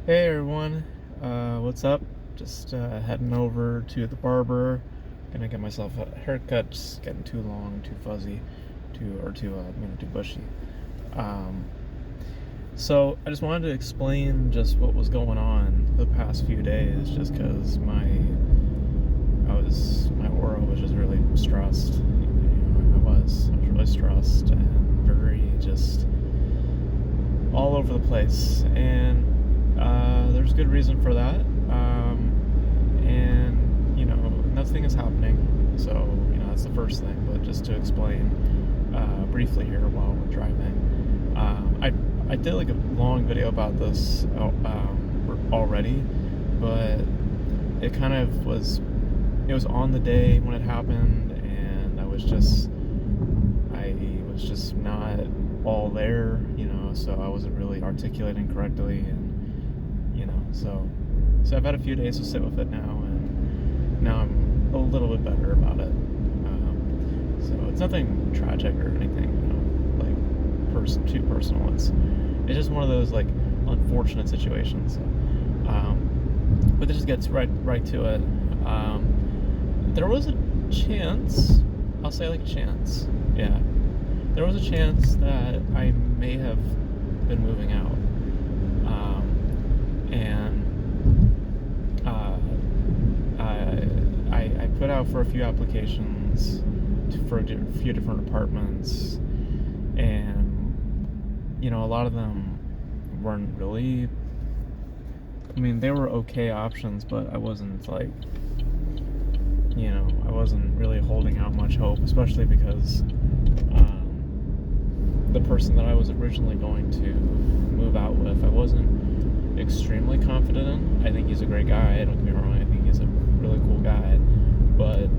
Hey everyone, what's up? Just heading over to the barber. Gonna get myself a haircut. Just getting too long, too fuzzy, too bushy. Um, so I just wanted to explain just what was going on the past few days, just because my aura was just really stressed. I was really stressed and very just all over the place, and there's good reason for that. And nothing is happening. So that's the first thing. But just to explain briefly here while we're driving, I did like a long video about this already, but it kind of was it was on the day when it happened, and I was just not all there, so I wasn't really articulating correctly, and so I've had a few days to sit with it now, and now I'm a little bit better about it. So it's nothing tragic or anything, too personal. It's just one of those like unfortunate situations. But it just gets right to it. There was a chance, I'll say like a chance, yeah. There was a chance that I may have been moving out. And I put out for a few applications for a few different apartments, and a lot of them weren't really. I mean, they were okay options, but I wasn't like, I wasn't really holding out much hope, especially because the person that I was originally going to move out with, I wasn't extremely confident in. I think he's a great guy, don't get me wrong, I think he's a really cool guy, but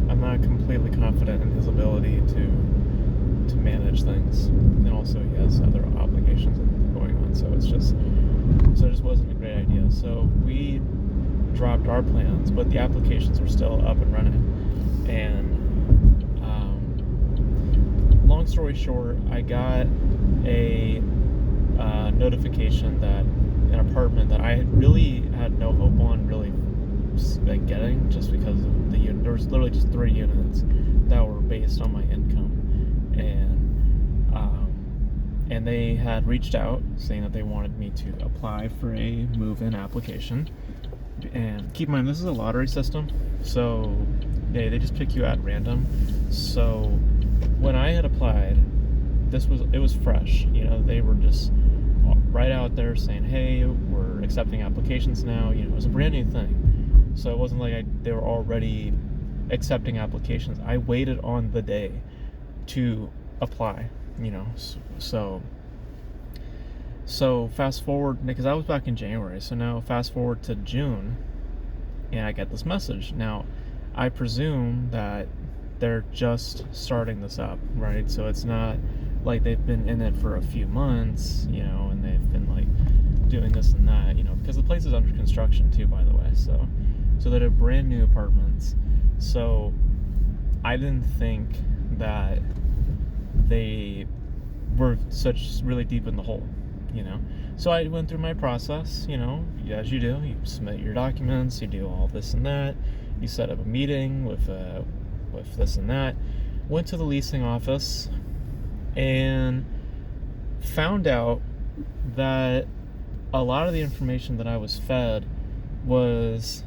I'm not completely confident in his ability to manage things, and also he has other obligations going on, so it just wasn't a great idea. So we dropped our plans, but the applications were still up and running, and long story short, I got a notification that an apartment that I really had no hope on really like getting, just because of there was literally just 3 units that were based on my income, and they had reached out saying that they wanted me to apply for a move-in application. And keep in mind, this is a lottery system, so they just pick you at random. So when I had applied, it was fresh. They were just right out there saying, "Hey, we're accepting applications now." It was a brand new thing, so it wasn't like they were already accepting applications. I waited on the day to apply. So fast forward, because I was back in January, so now fast forward to June, and I get this message. Now, I presume that they're just starting this up, right? So it's not like they've been in it for a few months, and they've been like doing this and that, because the place is under construction too, by the way. So they're brand new apartments. So I didn't think that they were such really deep in the hole. So I went through my process, as you do. You submit your documents, you do all this and that, you set up a meeting with this and that. Went to the leasing office and found out that a lot of the information that I was fed was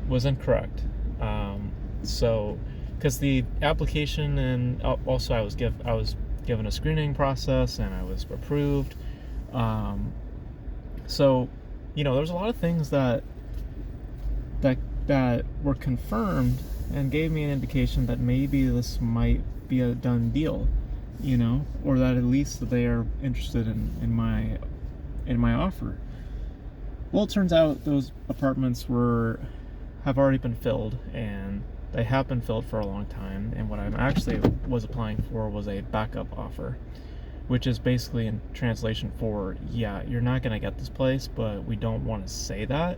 incorrect. So because the application, and also I was given a screening process, and I was approved. So there was a lot of things that were confirmed and gave me an indication that maybe this might be a done deal, or that at least they are interested in my offer. Well, it turns out those apartments have already been filled, and they have been filled for a long time, and what I actually was applying for was a backup offer, which is basically in translation for, yeah, you're not going to get this place, but we don't want to say that.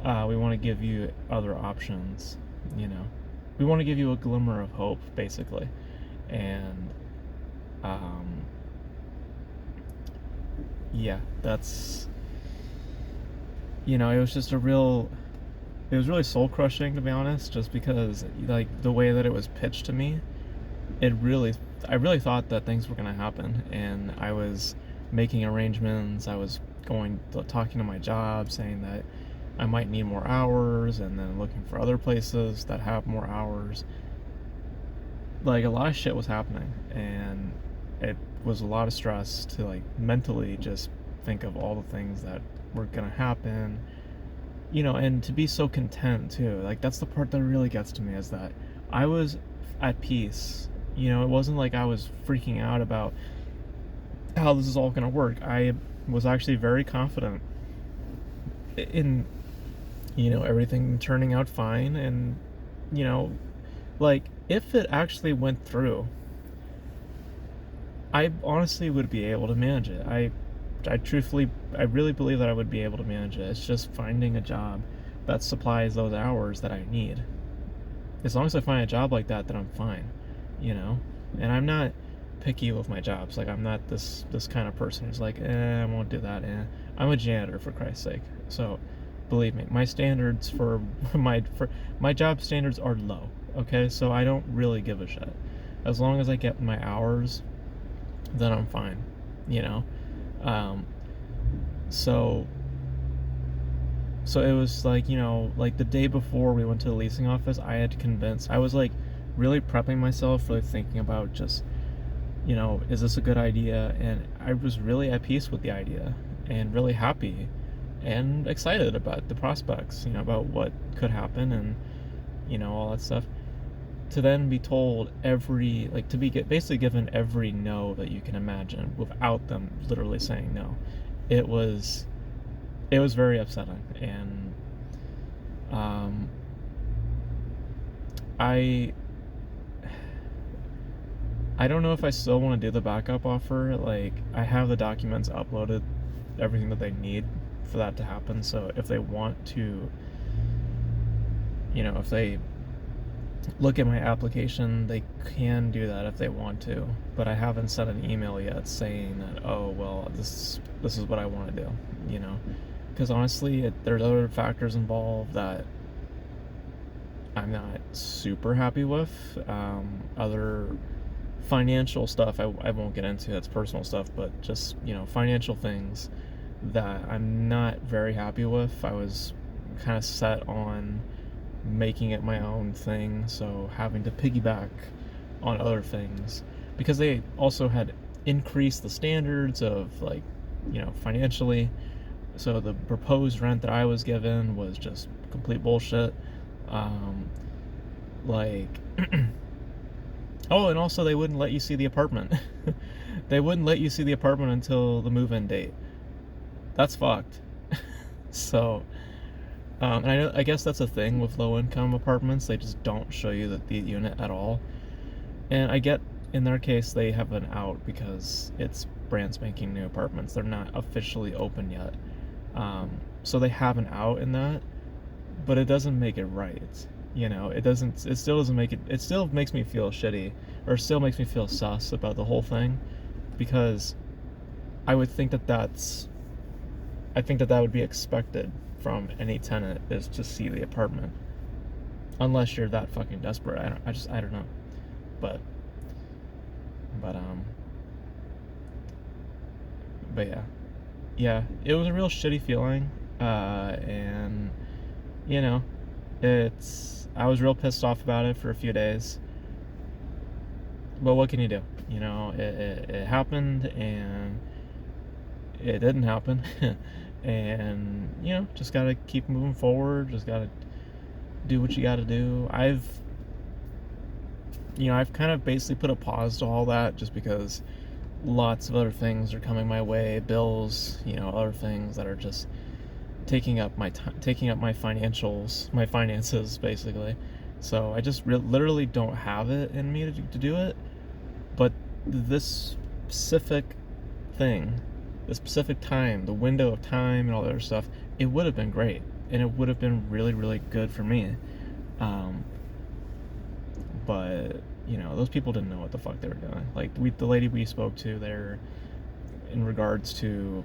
We want to give you other options, We want to give you a glimmer of hope, basically. And yeah, that's, it was just it was really soul crushing, to be honest, just because, like, the way that it was pitched to me, it really, I really thought that things were going to happen, and I was making arrangements. I was talking to my job, saying that I might need more hours, and then looking for other places that have more hours. Like, a lot of shit was happening, and it was a lot of stress to, like, mentally just think of all the things that were gonna happen, and to be so content too. Like, that's the part that really gets to me, is that I was at peace. It wasn't like I was freaking out about how this is all gonna work. I was actually very confident in, everything turning out fine, and, you know, like, if it actually went through, I honestly would be able to manage it. I really believe that I would be able to manage it. It's just finding a job that supplies those hours that I need. As long as I find a job like that, then I'm fine, you know? And I'm not picky with my jobs. Like, I'm not this kind of person who's like, I won't do that. I'm a janitor, for Christ's sake. So, believe me, my standards for my job standards are low. Okay, so I don't really give a shit. As long as I get my hours, then I'm fine. You know, um, so it was like, like the day before we went to the leasing office, I was like really prepping myself, really thinking about just, is this a good idea? And I was really at peace with the idea, and really happy and excited about the prospects, about what could happen, and, all that stuff. To then be told basically given every no that you can imagine without them literally saying no, it was very upsetting. And I don't know if I still want to do the backup offer. Like, I have the documents uploaded, everything that they need for that to happen. So if they want to, if they look at my application, they can do that if they want to. But I haven't sent an email yet saying that, oh, well, this is what I want to do, because honestly, there's other factors involved that I'm not super happy with. Other financial stuff I won't get into. That's personal stuff, but just, financial things that I'm not very happy with. I was kind of set on making it my own thing, so having to piggyback on other things, because they also had increased the standards of, like, financially. So the proposed rent that I was given was just complete bullshit. Like, oh, and also they wouldn't let you see the apartment. They wouldn't let you see the apartment until the move-in date. That's fucked. So, and I guess that's a thing with low-income apartments. They just don't show you the unit at all. And I get, in their case, they have an out because it's brand spanking new apartments. They're not officially open yet. So they have an out in that, but it doesn't make it right. It still doesn't make it still makes me feel shitty, or still makes me feel sus about the whole thing, because I would think I think that would be expected from any tenant, is to see the apartment, unless you're that fucking desperate. I don't know, but yeah, it was a real shitty feeling, and I was real pissed off about it for a few days, but what can you do? It happened, and it didn't happen. And just gotta keep moving forward, just gotta do what you gotta do. I've kind of basically put a pause to all that, just because lots of other things are coming my way, bills, other things that are just taking up my finances, basically. So I just literally don't have it in me to do it. But this specific thing, the specific time, the window of time, and all that other stuff, it would have been great, and it would have been really, really good for me. But those people didn't know what the fuck they were doing. Like, the lady we spoke to there, in regards to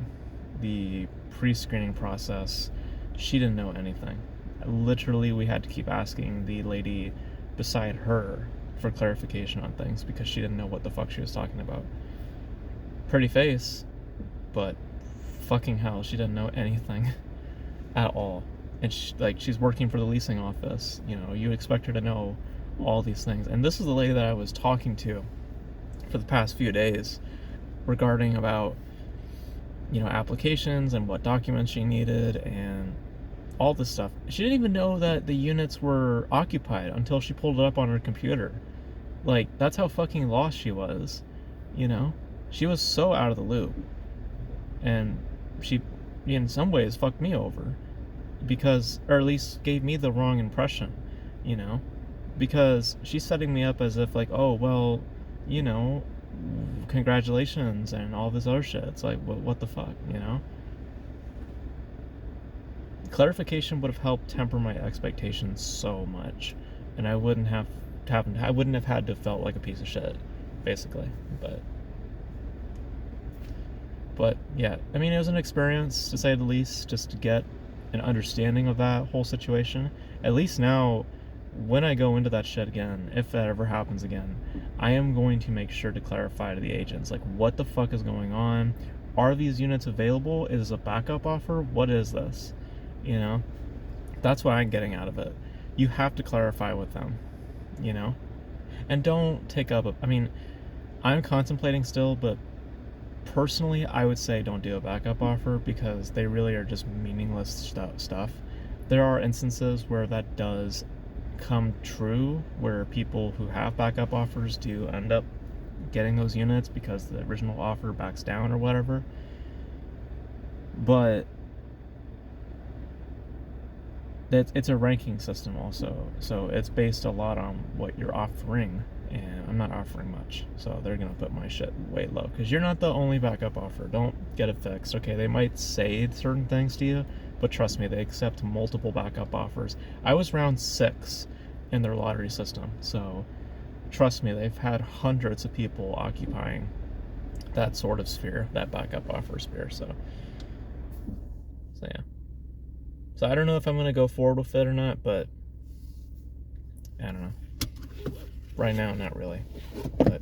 the pre-screening process, she didn't know anything. Literally, we had to keep asking the lady beside her for clarification on things because she didn't know what the fuck she was talking about. Pretty face, but fucking hell, she didn't know anything at all. And she's working for the leasing office. You know, you expect her to know all these things. And this is the lady that I was talking to for the past few days regarding about, you know, applications and what documents she needed and all this stuff. She didn't even know that the units were occupied until she pulled it up on her computer. Like, that's how fucking lost she was, you know? She was so out of the loop. And she, in some ways, fucked me over. Because, or at least gave me the wrong impression, you know? Because she's setting me up as if, like, oh, well, you know, congratulations and all this other shit. It's like, what the fuck, you know? Clarification would have helped temper my expectations so much, and I wouldn't have had to felt like a piece of shit, basically. But yeah, I mean, it was an experience, to say the least, just to get an understanding of that whole situation. At least now, when I go into that shit again, if that ever happens again, I am going to make sure to clarify to the agents, like, what the fuck is going on? Are these units available? Is a backup offer? What is this? You know? That's what I'm getting out of it. You have to clarify with them, you know? And don't take up I mean, I'm contemplating still, but personally, I would say don't do a backup offer because they really are just meaningless stuff. There are instances where that does come true, where people who have backup offers do end up getting those units because the original offer backs down or whatever. But it's a ranking system also, so it's based a lot on what you're offering, and I'm not offering much, so they're gonna put my shit way low because you're not the only backup offer. Don't get it fixed. Okay, they might say certain things to you, but trust me, they accept multiple backup offers. I was round 6 in their lottery system, so trust me, they've had hundreds of people occupying that sort of sphere, that backup offer sphere. So yeah. So I don't know if I'm going to go forward with it or not, but I don't know. Right now, not really. But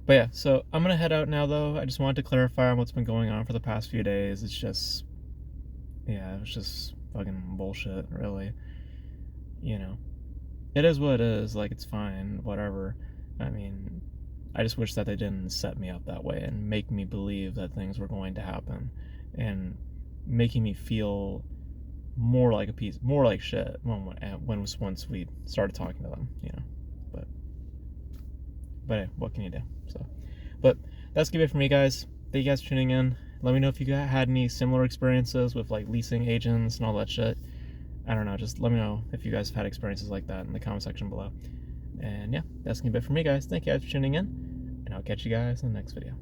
yeah, so I'm going to head out now, though. I just wanted to clarify on what's been going on for the past few days. It's just, yeah, it was just fucking bullshit, really. You know, it is what it is. Like, it's fine, whatever. I mean, I just wish that they didn't set me up that way and make me believe that things were going to happen. And making me feel more like shit once we started talking to them, you know. But hey, what can you do? So, but that's gonna be it for me, guys. Thank you guys for tuning in. Let me know if you had any similar experiences with like leasing agents and all that shit. I don't know, just let me know if you guys have had experiences like that in the comment section below. And yeah, that's gonna be it for me, guys. Thank you guys for tuning in, and I'll catch you guys in the next video.